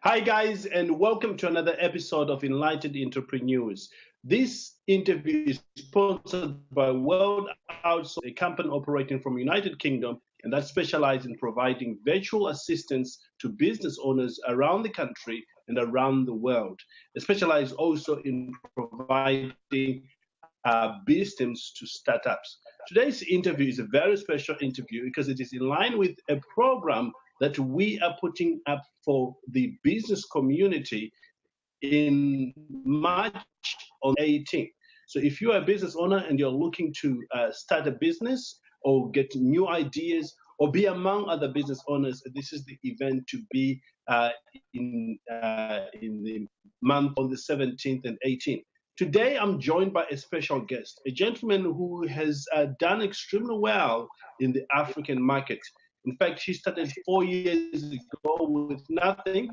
Hi, guys, and welcome to another episode of Enlightened Entrepreneurs. This interview is sponsored by World Outsource, a company operating from United Kingdom and that specializes in providing virtual assistance to business owners around the country and around the world. They specialize also in providing systems to startups. Today's interview is a very special interview because it is in line with a program that we are putting up for the business community in March on 18th. So if you are a business owner and you're looking to start a business or get new ideas or be among other business owners, this is the event to be in the month on the 17th and 18th. Today, I'm joined by a special guest, a gentleman who has done extremely well in the African market. In fact, he started 4 years ago with nothing,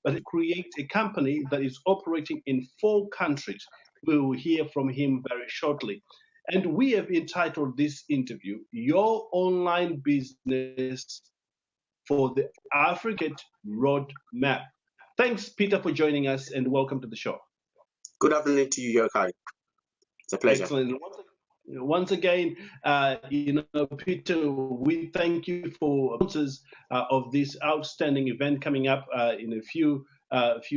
but he created a company that is operating in 4 countries. We will hear from him very shortly. And we have entitled this interview, Your Online Business for the African Roadmap. Thanks, Peter, for joining us, and welcome to the show. Good afternoon to you, Yeikai. It's a pleasure. Excellent. Once again, Peter, we thank you for sponsors of this outstanding event coming up in a few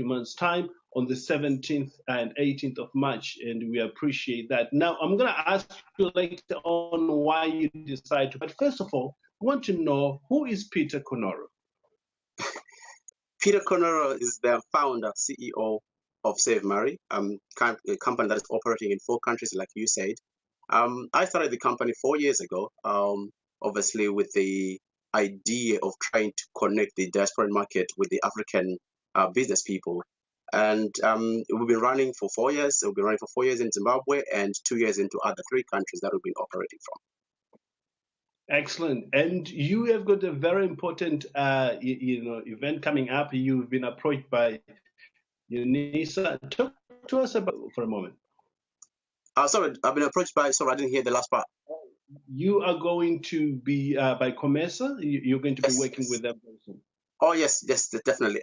months' time on the 17th and 18th of March, and we appreciate that. Now, I'm going to ask you later on why you decided to, but first of all, I want to know, who is Peter Konoro? Peter Konoro is the founder, CEO of Savemari, a company that is operating in 4 countries, like you said. I started the company 4 years ago, obviously with the idea of trying to connect the diaspora market with the African business people. And we've been running for 4 years. We've been running for 4 years in Zimbabwe and 2 years into other 3 countries that we've been operating from. Excellent. And you have got a very important event coming up. You've been approached by Unisa. Talk to us about for a moment. Sorry, I've been approached by, sorry, I didn't hear the last part. You are going to be by Comesa. You're going to be working with them. Oh, yes, definitely.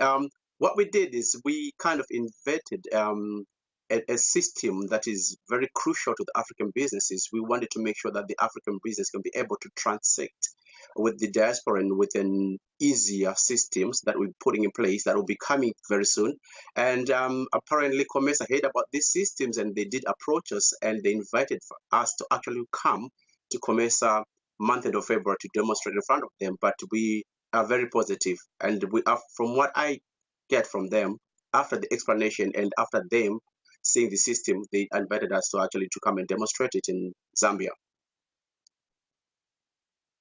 What we did is we kind of invented a system that is very crucial to the African businesses. We wanted to make sure that the African business can be able to transact with the diaspora and with an easier systems that we're putting in place that will be coming very soon. And apparently Comesa heard about these systems and they did approach us and they invited us to actually come to Comesa month of February to demonstrate in front of them. But we are very positive, and we are, from what I get from them after the explanation and after them seeing the system, they invited us to actually to come and demonstrate it in Zambia.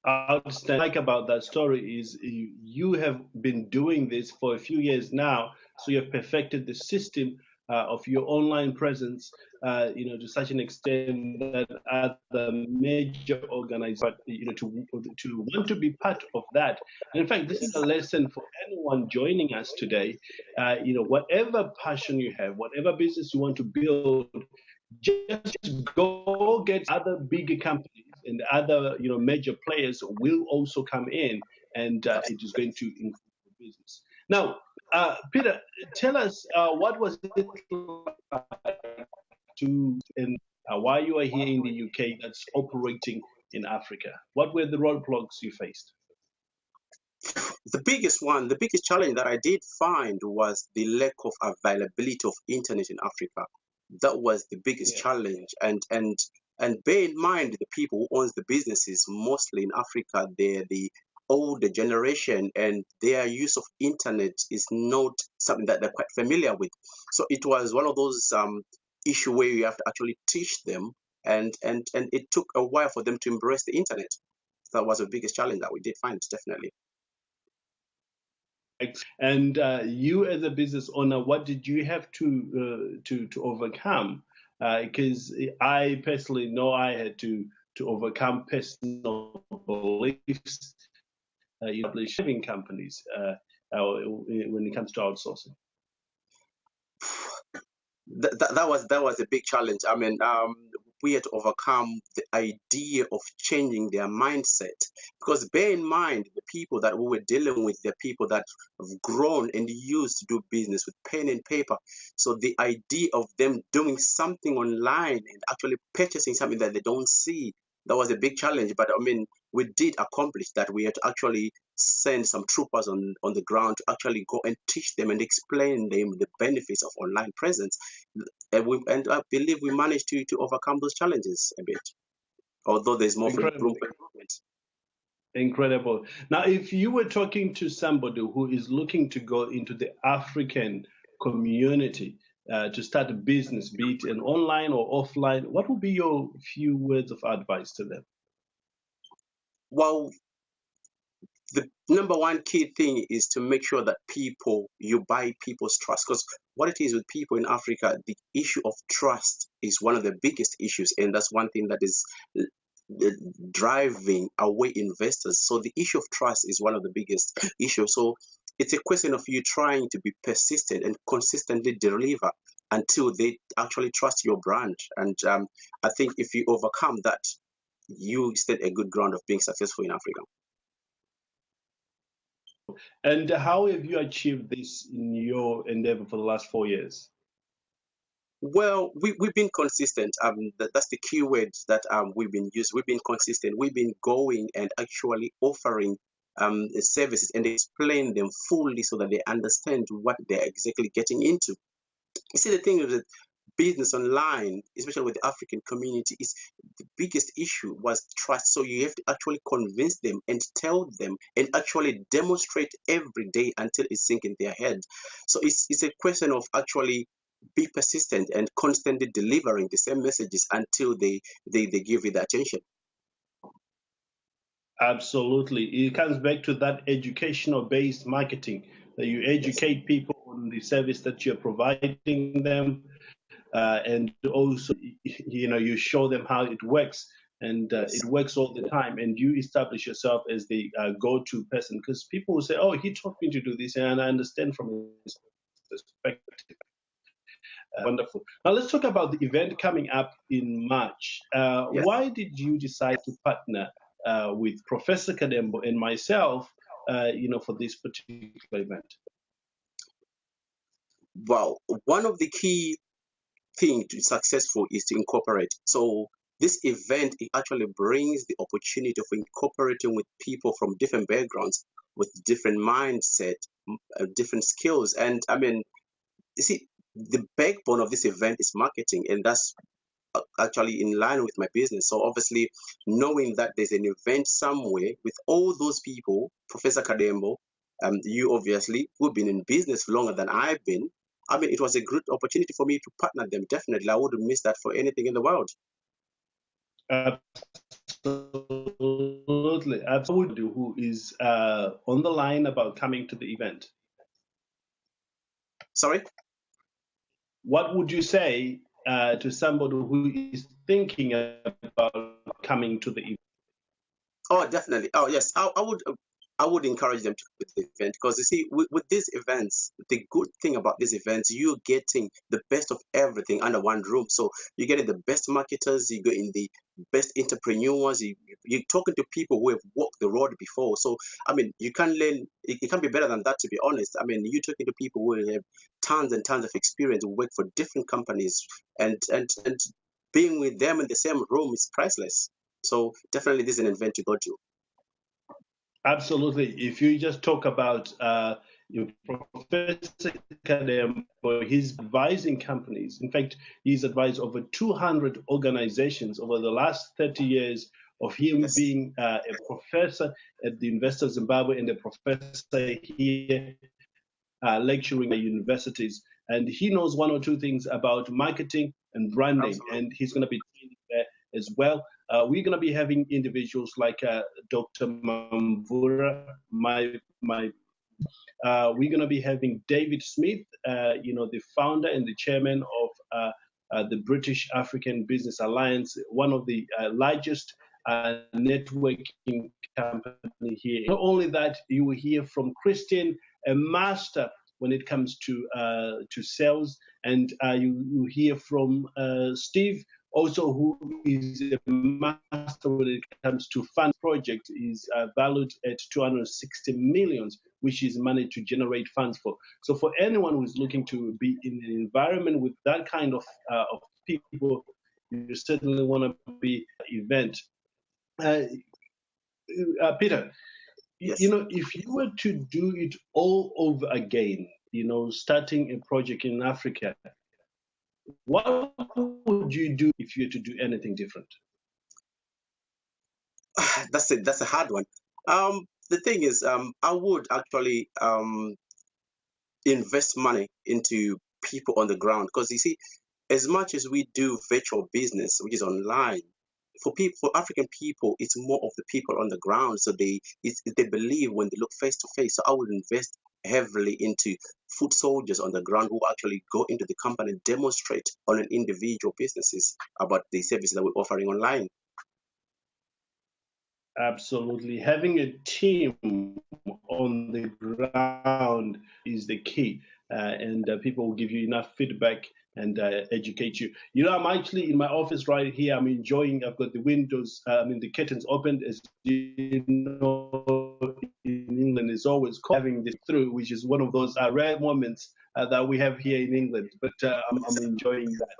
What I like about that story is you have been doing this for a few years now, so you have perfected the system of your online presence, to such an extent that other major organizations, to want to be part of that. And in fact, this is a lesson for anyone joining us today. Whatever passion you have, whatever business you want to build, just go get other bigger companies and other major players will also come in, and it is going to increase the business. Now, Peter, tell us what was it like to and why you are here in the UK that's operating in Africa? What were the roadblocks you faced? The biggest challenge that I did find was the lack of availability of internet in Africa. That was the biggest challenge. And bear in mind, the people who owns the businesses mostly in Africa, they're the older generation, and their use of internet is not something that they're quite familiar with. So it was one of those issues where you have to actually teach them, and it took a while for them to embrace the internet. That was the biggest challenge that we did find, definitely. And you as a business owner, what did you have to overcome? Because I personally know I had to overcome personal beliefs, establishing companies when it comes to outsourcing. That was a big challenge. I mean, we had to overcome the idea of changing their mindset. Because bear in mind, the people that we were dealing with, the people that have grown and used to do business with pen and paper. So the idea of them doing something online and actually purchasing something that they don't see, that was a big challenge. But I mean, we did accomplish that. We had to actually send some troopers on the ground to actually go and teach them and explain them the benefits of online presence. And I believe we managed to overcome those challenges a bit, although there's more room Incredible. for improvement. Incredible. Now, if you were talking to somebody who is looking to go into the African community to start a business, be it an online or offline, what would be your few words of advice to them? Well, the number one key thing is to make sure that you buy people's trust. Because what it is with people in Africa, the issue of trust is one of the biggest issues, and that's one thing that is driving away investors. So the issue of trust is one of the biggest issues. So it's a question of you trying to be persistent and consistently deliver until they actually trust your brand. And I think if you overcome that, you stand a good ground of being successful in Africa. And how have you achieved this in your endeavor for the last 4 years? Well, we've been consistent. That's the key word that we've been using. We've been consistent. We've been going and actually offering services and explain them fully so that they understand what they're exactly getting into. You see, the thing is that business online, especially with the African community, is the biggest issue was trust. So you have to actually convince them and tell them and actually demonstrate every day until it's sink in their head. So it's a question of actually be persistent and constantly delivering the same messages until they give you the attention. Absolutely. It comes back to that educational based marketing, that you educate people on the service that you're providing them, and also you show them how it works, and it works all the time, and you establish yourself as the go-to person, because people will say, oh, he taught me to do this, and I understand from his perspective. Wonderful. Now let's talk about the event coming up in March. Yes. Why did you decide to partner with Professor Kadembo and myself, for this particular event? Well, one of the key things to be successful is to incorporate. So this event, it actually brings the opportunity of incorporating with people from different backgrounds, with different mindset, different skills. And I mean, you see, the backbone of this event is marketing, and that's actually in line with my business. So obviously, knowing that there's an event somewhere with all those people, Professor Kadembo, you obviously who've been in business longer than I've been. I mean, it was a good opportunity for me to partner them. Definitely, I wouldn't miss that for anything in the world. Absolutely. Absolutely. Who is on the line about coming to the event? Sorry? What would you say to somebody who is thinking about coming to the event? Oh, definitely. Oh, yes. I would encourage them to do the event, because you see, with these events, the good thing about these events, you're getting the best of everything under one room. So you're getting the best marketers, you're getting the best entrepreneurs, you're talking to people who have walked the road before. So I mean, you can learn. It can be better than that, to be honest. I mean, you're talking to people who have tons and tons of experience, who work for different companies, and being with them in the same room is priceless. So definitely, this is an event to go to. Absolutely. If you just talk about Professor Kadembo, he's advising companies. In fact, he's advised over 200 organizations over the last 30 years of him being a professor at the University of Zimbabwe and a professor here lecturing at universities. And he knows one or two things about marketing and branding, and he's going to be training there as well. We're going to be having individuals like Dr. Mamvura, we're going to be having David Smith, the founder and the chairman of the British African Business Alliance, one of the largest networking company here. Not only that, you will hear from Christian, a master when it comes to sales, and you hear from Steve, also who is a master when it comes to fund project, is valued at 260 millions, which is money to generate funds for. So for anyone who's looking to be in an environment with that kind of people, you certainly want to be event. Peter, Yes. if you were to do it all over again, starting a project in Africa, what would you do if you were to do anything different? That's a hard one. The thing is, I would actually invest money into people on the ground, because you see, as much as we do virtual business, which is online, for African people, it's more of the people on the ground. So they believe when they look face to face. So I would invest heavily into foot soldiers on the ground who actually go into the company and demonstrate on an individual businesses about the services that we're offering online. Absolutely. Having a team on the ground is the key, and people will give you enough feedback and educate you. I'm actually in my office right here. I'm enjoying. I've got the windows, the curtains opened. As you know, in England, it's always cold having this through, which is one of those rare moments that we have here in England. But I'm enjoying that.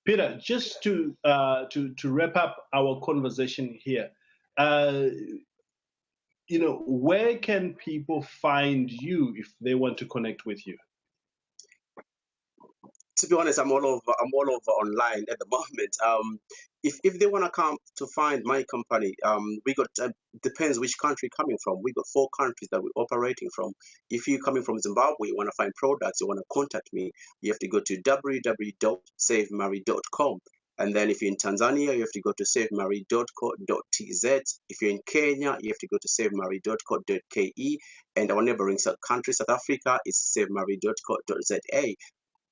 Peter, just to wrap up our conversation here, uh, where can people find you if they want to connect with you? To be honest, I'm all over online at the moment. If they want to come to find my company, we got depends which country you're coming from. We got 4 countries that we're operating from. If you're coming from Zimbabwe, you want to find products, you want to contact me, you have to go to www.savemari.com. And then if you're in Tanzania, you have to go to savemari.co.tz. If you're in Kenya, you have to go to savemari.co.ke. And our neighboring country, South Africa, is savemari.co.za.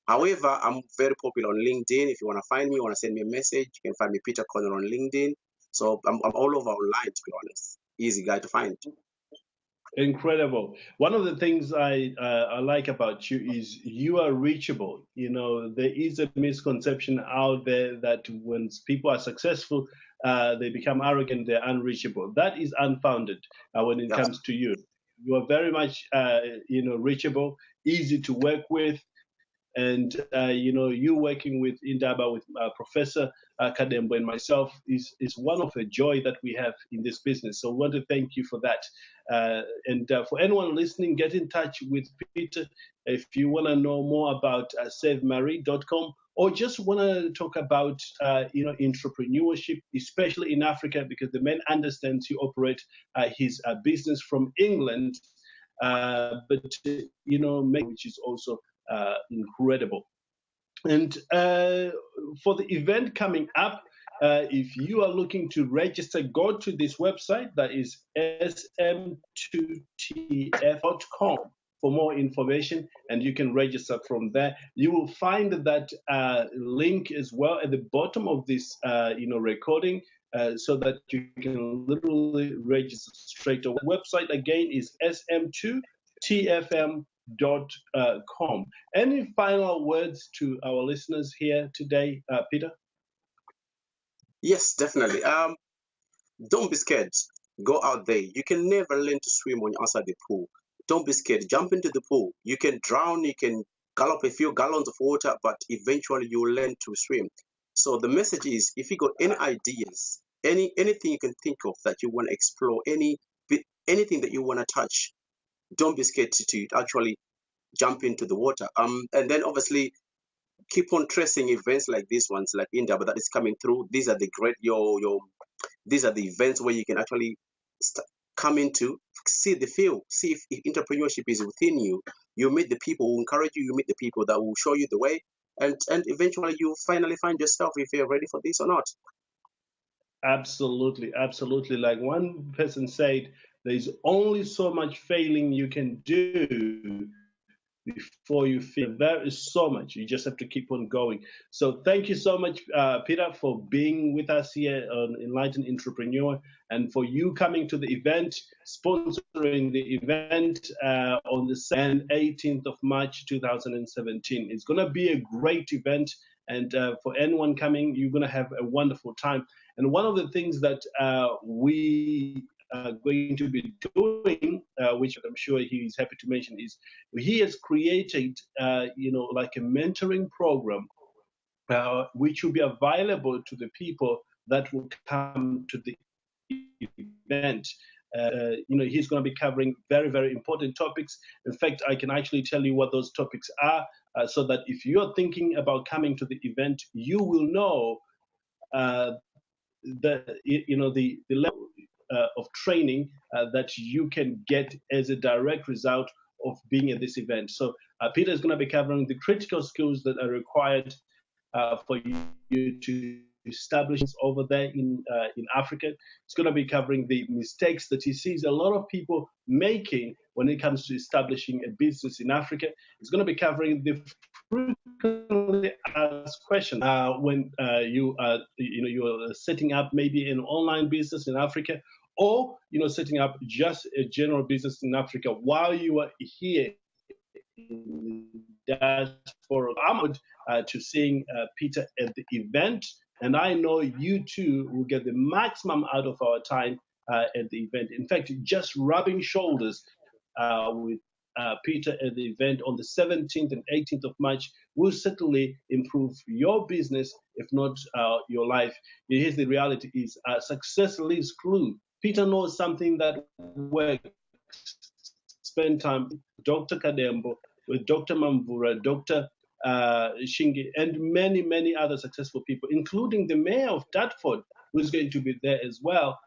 However, I'm very popular on LinkedIn. If you want to find me, you want to send me a message, you can find me Peter Konoro on LinkedIn. So I'm all over online, to be honest. Easy guy to find. Incredible. One of the things I like about you is you are reachable. There is a misconception out there that when people are successful, they become arrogant, they're unreachable. That is unfounded when it comes to you. You are very much, reachable, easy to work with. And you working with Indaba, with Professor Kadembo and myself is one of a joy that we have in this business. So I want to thank you for that. And for anyone listening, get in touch with Peter if you want to know more about savemari.com, or just want to talk about entrepreneurship, especially in Africa, because the man understands you operate his business from England, but which is also incredible. And for the event coming up, if you are looking to register, go to this website, that is sm2tf.com, for more information, and you can register from there. You will find that link as well at the bottom of this recording, so that you can literally register straight away. The website again is sm2tfm.com. Any final words to our listeners here today, Peter? Yes, definitely. Don't be scared. Go out there. You can never learn to swim when you're outside the pool. Don't be scared. Jump into the pool. You can drown, you can gallop a few gallons of water, but eventually you will learn to swim. So the message is, if you got any ideas, anything you can think of that you want to explore, anything that you want to touch, don't be scared to actually jump into the water. And then obviously keep on tracing events like these ones, like India, but that is coming through. These are the great these are the events where you can actually come into, see the feel, see if entrepreneurship is within you. You meet the people who encourage you. You meet the people that will show you the way, and eventually you finally find yourself if you're ready for this or not. Absolutely, absolutely. Like one person said, there's only so much failing you can do before you feel. There is so much. You just have to keep on going. So thank you so much, Peter, for being with us here on Enlightened Entrepreneur, and for you coming to the event, sponsoring the event on the 18th of March 2017. It's going to be a great event. And for anyone coming, you're going to have a wonderful time. And one of the things that we are going to be doing, which I'm sure he's happy to mention, is he has created, like a mentoring program, which will be available to the people that will come to the event. He's going to be covering very, very important topics. In fact, I can actually tell you what those topics are, so that if you're thinking about coming to the event, you will know the level of training that you can get as a direct result of being at this event. So Peter is going to be covering the critical skills that are required for you to establish over there in Africa. It's going to be covering the mistakes that he sees a lot of people making when it comes to establishing a business in Africa. It's going to be covering the frequently asked questions when you are setting up maybe an online business in Africa, or setting up just a general business in Africa while you are here in the diaspora. I'm to seeing Peter at the event, and I know you too will get the maximum out of our time at the event. In fact, just rubbing shoulders with Peter at the event on the 17th and 18th of March will certainly improve your business, if not your life. Here's the reality: is success leaves clue. Peter knows something that works. Spend time with Dr. Kadembo, with Dr. Mamvura, Dr. Shingi, and many, many other successful people, including the mayor of Dartford, who is going to be there as well.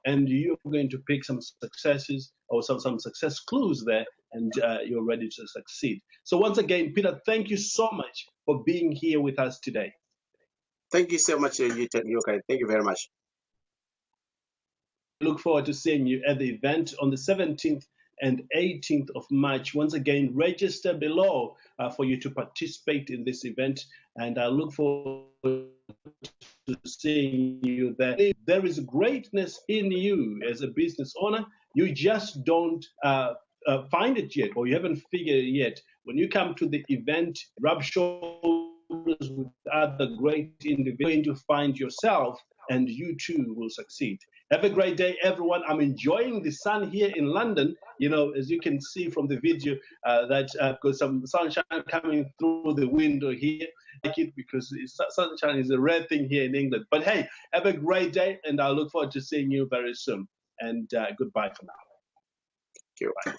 And you're going to pick some successes or some success clues there, and you're ready to succeed. So once again, Peter, thank you so much for being here with us today. Thank you so much, Yeikai. Thank you very much. Look forward to seeing you at the event on the 17th and 18th of March. Once again, register below for you to participate in this event, and I look forward to seeing you there. There is greatness in you as a business owner. You just don't find it yet, or you haven't figured it yet. When you come to the event, rub shoulders with other great individuals, you're going to find yourself, and you too will succeed. Have a great day, everyone. I'm enjoying the sun here in London. As you can see from the video, that I've got some sunshine coming through the window here. I like it because sunshine is a rare thing here in England. But hey, have a great day, and I look forward to seeing you very soon. And goodbye for now. Thank you. Bye.